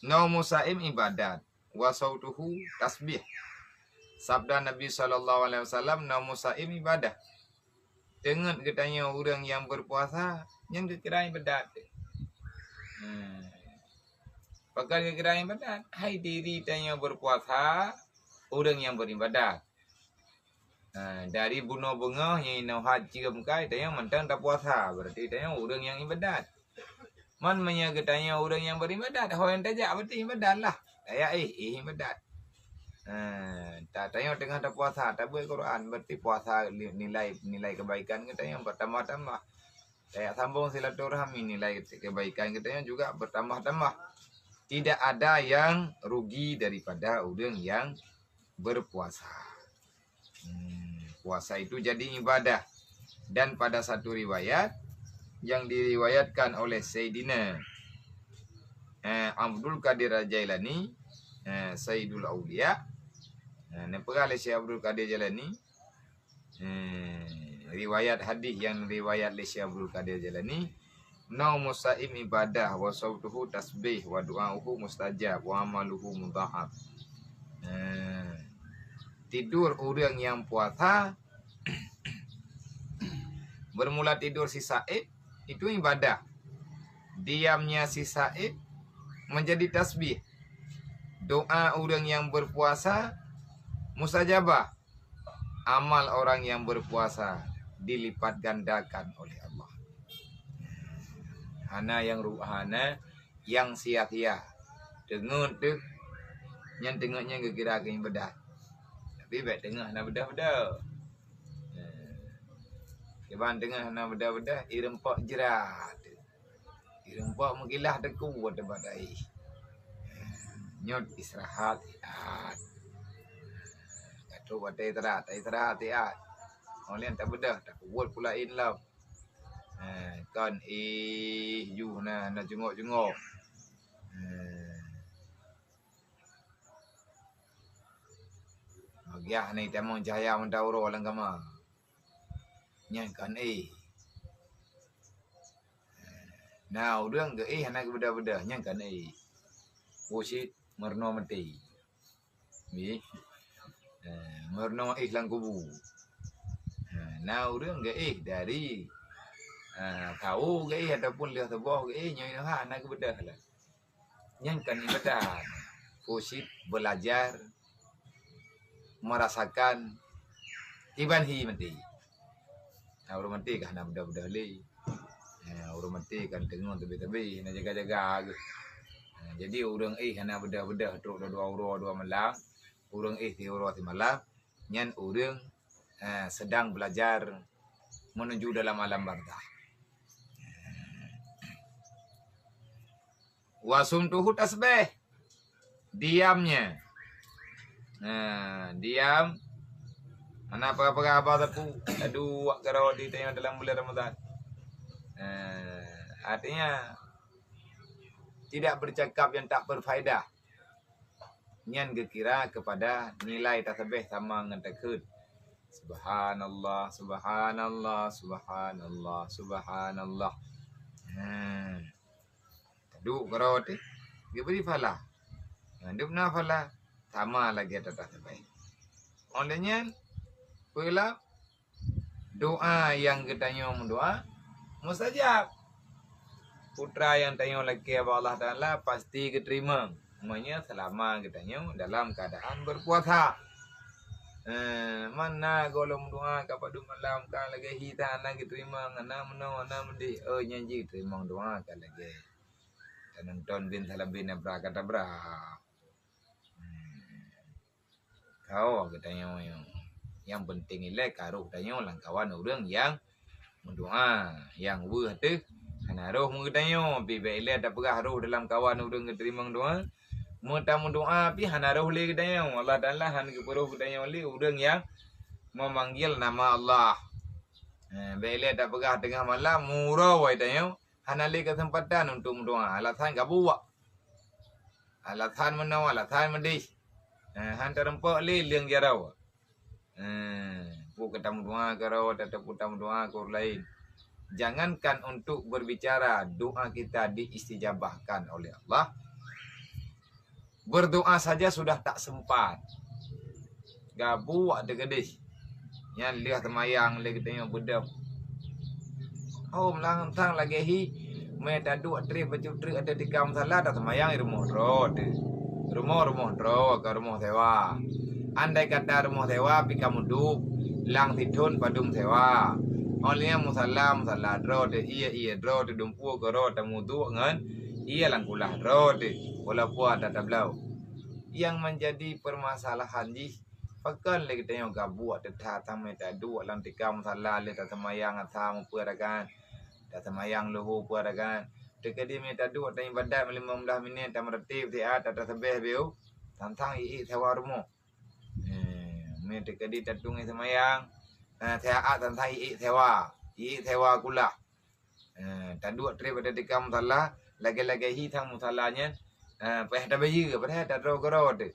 Naumu saim ibadat wa sautuhu tasbih. Sabda Nabi SAW, naumu saim ibadah. Dengan katanya orang yang berpuasa, yang kekira ibadat. Pakai kekira ibadat. Hai diri tanya berpuasa, orang yang beribadat. Dari bunuh bunga yang nak haji kai tanya mentang tak puasa. Berarti tanya orang yang ibadat. Man katanya orang yang beribadat. Orang yang tajak berarti ibadat lah. Tanya ibadat. Tak tanya tengah tak puasa, tak buat Quran, berarti puasa nilai kebaikan kita yang bertambah-tambah. Saya sambung silaturahmi, nilai kebaikan kita yang juga bertambah-tambah. Tidak ada yang rugi daripada orang yang berpuasa. Puasa itu jadi ibadah. Dan pada satu riwayat yang diriwayatkan oleh Sayyidina Abdul Qadir Jailani, Sayyidul Aulia, Nepal Syekh Abdul Qadir Jalani, riwayat hadis yang riwayat Syekh Abdul Qadir Jalani, naumu saim ibadah wa sautuhu tasbih wa du'auhu mustajab wa amaluhu mudha'af. Tidur orang yang puasa bermula tidur si saib itu ibadah. Diamnya si saib menjadi tasbih. Doa orang yang berpuasa mustajabah. Amal orang yang berpuasa dilipat gandakan oleh Allah. Hana yang ruhana yang sia-sia. Dengar tu yang tengoknya kira ke ibadat. Tapi baik tengah nak bedah-bedah. Keban tengah nak bedah-bedah irempak jerat. Irempak mengilah deku tempat air. Nyot istirahat. Tu batai istirahat. Oleh tak bedah, tak kuat pula in lau. Kan you nak jengok-jengok. Bagiah ni temong cahaya mentauro lang kama. Nyan kan Nah, udang ke anak beda-beda nyan kan Pusit merno mati. Ni. Merno lang kubu. Nah, udang ke dari tahu ke ataupun lihat sebuah ke nyan anak beda lah. Nyan kan ibadah. Pusit belajar merasakan iban hi mati. Orang mati kan nak beda-beda li. Orang mati kan tengok tebi-tebi nak jaga-jaga. Jadi orang nak beda-beda teruk dua malam. Orang ti malam. Nyan orang sedang belajar menuju dalam alam barzah. Wasumtuhu tasbih. Diamnya. Diam. Apa tapu. Aduh, kalau ditanya dalam bulan Ramadan. Artinya tidak bercakap yang tak berfaedah. Nyan kira kepada nilai tasbih sama dengan takut. Subhanallah, subhanallah, subhanallah, subhanallah. Duk kalau dia beri falah. Dia benar falah. Sama lagi ada tasbih. Olehnya pula doa yang katanya mendoa mustajab. Putra yang tanya lagi Allah Ta'ala pasti keterima. Semuanya selama katanya dalam keadaan berpuasa. Mana kalau mendoa kepada malam kan lagi kita nak keterima ngana meno ana mendi nyanyi terima doa kan lagi. Dan nonton bin salam bin kata bra. Kau katanya yang penting ialah karo katanya lang kawan orang yang mendoa yang tu kana roh mengatanya bibe ile tak perah roh dalam kawan orang keterima doa muta mendoa pi hana roh le katanya Allah Taala han ke roh katanya le orang yang memanggil nama Allah. Bila tak perah tengah malam murau katanya hana le kesempatan untuk mendoa alasan gabuak. Alasan menau alasan mendis. Han terempak le liang jarau. Bukan tamu doa karo ataupun tamu doa ke orang lain. Jangankan untuk berbicara, doa kita diistijabahkan oleh Allah. Berdoa saja sudah tak sempat. Gabu ada gedih. Yang lihat temayang lagi tengok bedap. Oh melantang lagi hi. Mereka dua tri baju tri ada di kam salah ada temayang di rumah road. Rumah road ke rumah sewa. Andai kata rumah sewa pika muduk lang tidun padum sewa. Olehnya musalla road iya road dumpu ke road mudu ngan iya lang kulah road. Walaupun ada tablau. Yang menjadi permasalahan di pakan lagi tengok gabu ada tatang meta dua lantika musalla le tatamayang atam peragan tatamayang luhu peragan dekat di meta dua tanya badat 15 minit tam retib dia ada sebeh biu tantang ii sewarumo meta dekat di tatung semayang saya tantang ii sewa kula tadua trip ada di kam musalla lagi-lagi hitang musallanya peh ada bayi ke peh ada ro de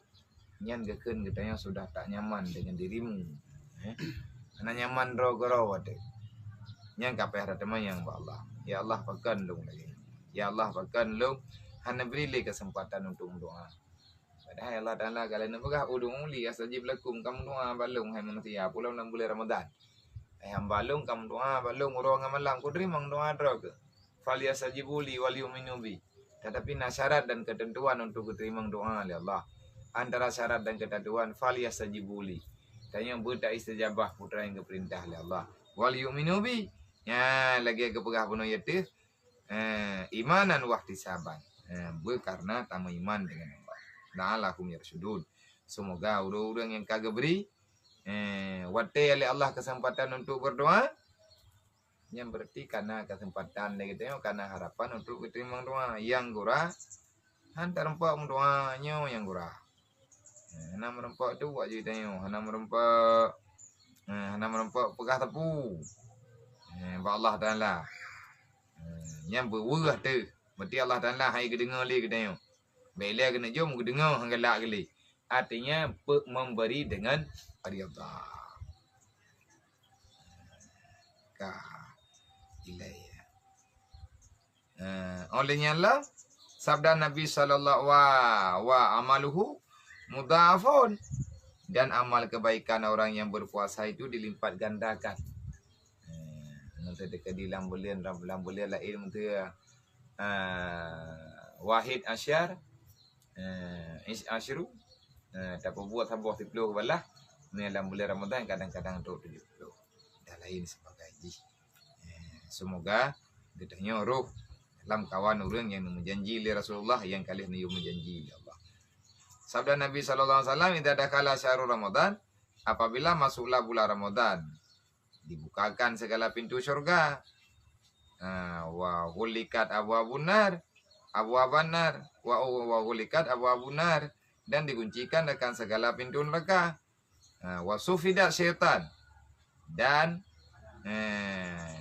nyan geken katanya sudah tak nyaman dengan dirimu karena nyaman ro de nyan kapeh ada teman yang Allah ya Allah pakan lu lagi ya Allah pakan lu hana beri kesempatan untuk doa padahal Allah Taala kalian begah udung li astajib lakum kamu doa balung hai manusia pulau 6 bulan Ramadan hamba balung kamu doa balung ro ngamalang kudri mang doa drog fal yastajibuli wal yu'minu bi tetapi syarat dan ketentuan untuk diterima doa oleh Allah. Antara syarat dan ketentuan fal yastajibuli. Dan yang buta istajabah putra yang keperintah oleh Allah. Wal yu'minu bi. Ya lagi kepegah puno yaitu imanan wahtisaban. Karena tamu iman dengan Allah. La'alakum yarsudun. Semoga orang-orang yang kagak beri wate oleh Allah kesempatan untuk berdoa. Yang berarti karena kesempatan lagi tengok karena harapan untuk diterima doa yang gurah hantar rempah doanya yang gurah hana merempah tu buat je tengok hana merempah pegah tepu ba Allah Taala yang berwurah tu berarti Allah Taala hai kedengar li ke tengok bela kena jom ke dengar hang galak kali artinya memberi dengan rida ilaiya. Olehnya lah sabda Nabi sallallahu wa amaluhu mudhafun dan amal kebaikan orang yang berpuasa itu dilipat gandakan. Nanti dekat di lambulian lah ilmu tu wahid asyar asyru tak buat sabuh 10 balah ni lambulian Ramadan kadang-kadang untuk 70 dan lain sebagainya. Semoga gedahnya roh dalam kawan orang yang menjanji li Rasulullah yang kali ni menjanji li Allah. Sabda Nabi sallallahu alaihi wasallam idza dakhala syahrul Ramadan apabila masuklah bulan Ramadan dibukakan segala pintu syurga. Wa ghulikat abwabun nar wa ghulikat abwabun nar dan dikuncikan akan segala pintu neraka. Wa sufida syaitan dan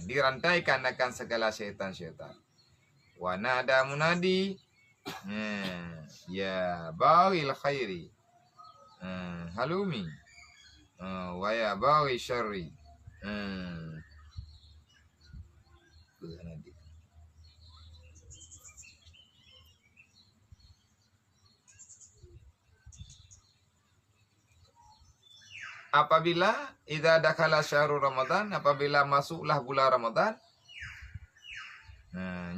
dirantaikan akan segala syaitan-syaitan. Wa nada munadi ya baghil khairi halumi wa ya baghi syarri apabila idza dakhala syahrul Ramadan apabila masuklah bulan Ramadan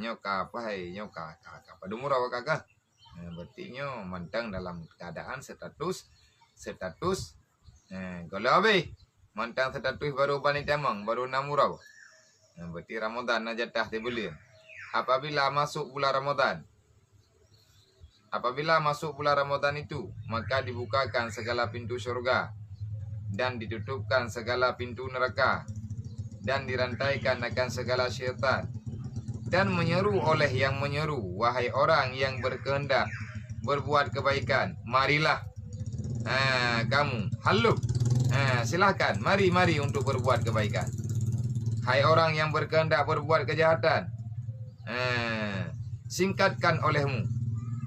nyoka apa hai nyoka kakak pada murah kakak berarti nyo mantang dalam keadaan status kalau abe mantang status baru bani tamang baru namurau berarti Ramadan najatah dibulir apabila masuk bulan Ramadan itu maka dibukakan segala pintu surga dan ditutupkan segala pintu neraka dan dirantaikan akan segala syaitan dan menyeru oleh yang menyeru wahai orang yang berkehendak berbuat kebaikan marilah kamu haluk silakan mari untuk berbuat kebaikan hai orang yang berkehendak berbuat kejahatan singkatkan olehmu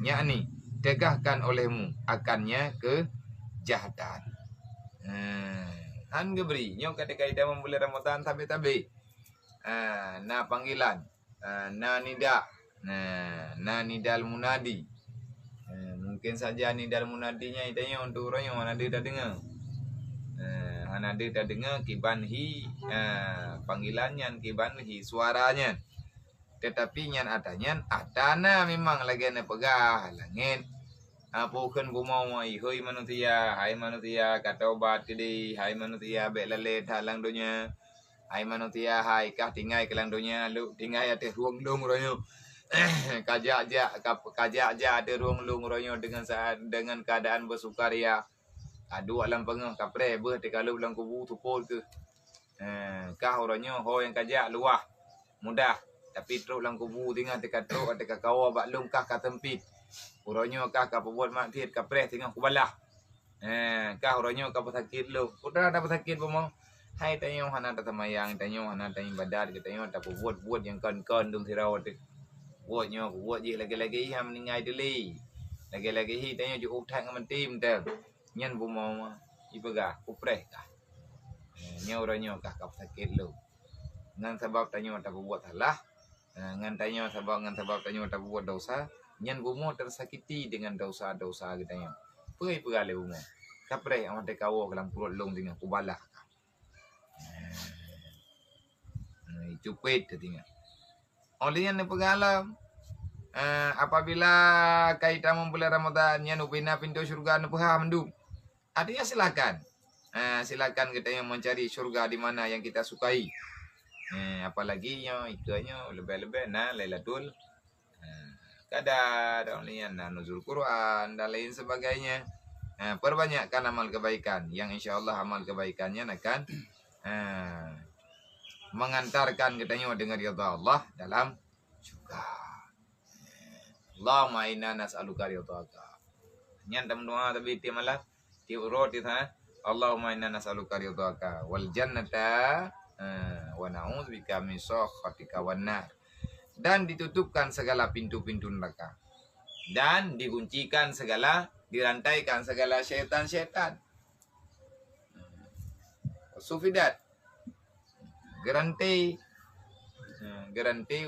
yakni tegahkan olehmu akannya kejahatan. Han geberi nyo ketika ida memulai Ramadan tabi na panggilan na nida na nidal munadi Mungkin saja ni dalam munadinya itanya untuk orang yang mana dia dah dengar. Anak dia dah dengar kibanhi panggilannya kibanhi suaranya. Tetapi nyan adanya adana memang lagi na pegah langit. Bukan bumau mai hoi manusia, hai manusia kata obat kedi, hai manusia belale dalang dunia. Hai manusia hai kah tinggai ke lang dunia, lu tinggai ada ruang lung royo. Kajak aja ada ruang lung royo dengan keadaan bersukaria. Adu alam pengah kapre ber te kalau belang kubu tupol ke. Kah orangnya ho yang kajak luah mudah tapi teruk lang kubu tinggal dekat teruk dekat kawa bak lung kah ka tempit. Orangnya kah ka buat maksiat kapre tinggal kubalah. Kah orangnya ka sakit lu. Putra ada sakit pemong. Hai tanya hana ta mayang tanya hana tanya badar kita tanya ta buat yang kan dum sirau te. Buatnya buat je lagi-lagi ham ningai deli. Lagi-lagi hi tanya ju utak ngaman tim te. Nyan bumau ibaga kupreh kah. Nya orangnya kah ka sakit lu. Ngan sebab tanya ta buat salah. Ngan tanya sebab tanya ta buat dosa. Nyan bumau tersakiti dengan dosa-dosa kita nya. Pei pegale bumau. Kapreh amat te kawo kelang perut long dengan kubalah. Cupit tinggal. Olehnya ni pegalam. Apabila kaitan membulan Ramadan yang upina pintu syurga nu paham mendung. Artinya silakan. Silakan kita yang mencari syurga di mana yang kita sukai. Apalagi yang ikutnya lebih-lebih Lailatul Qadar, nuzul Quran dan lain sebagainya. Perbanyakkan amal kebaikan yang insyaallah amal kebaikannya akan mengantarkan katanya dengan ridha Allah dalam syurga. Allahumma inna nas'aluka ridhaka. Nyan tam doa tapi ti malah ti urut ti ha. Allahumma inna nas'aluka ridhaka wal jannata wa na'udzubika min sakhatika wan nar. Dan ditutupkan segala pintu-pintu neraka. Dan dikuncikan segala, dirantaikan segala syaitan-syaitan. Sufidat garanti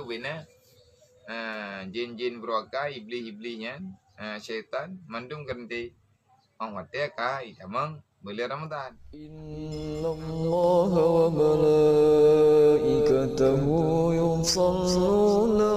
ubina jin-jin beruaka iblis-iblisnya syaitan mandung garanti awatnya ka itamang beli Ramadan. Innallaha wa malaikatahu yusalluna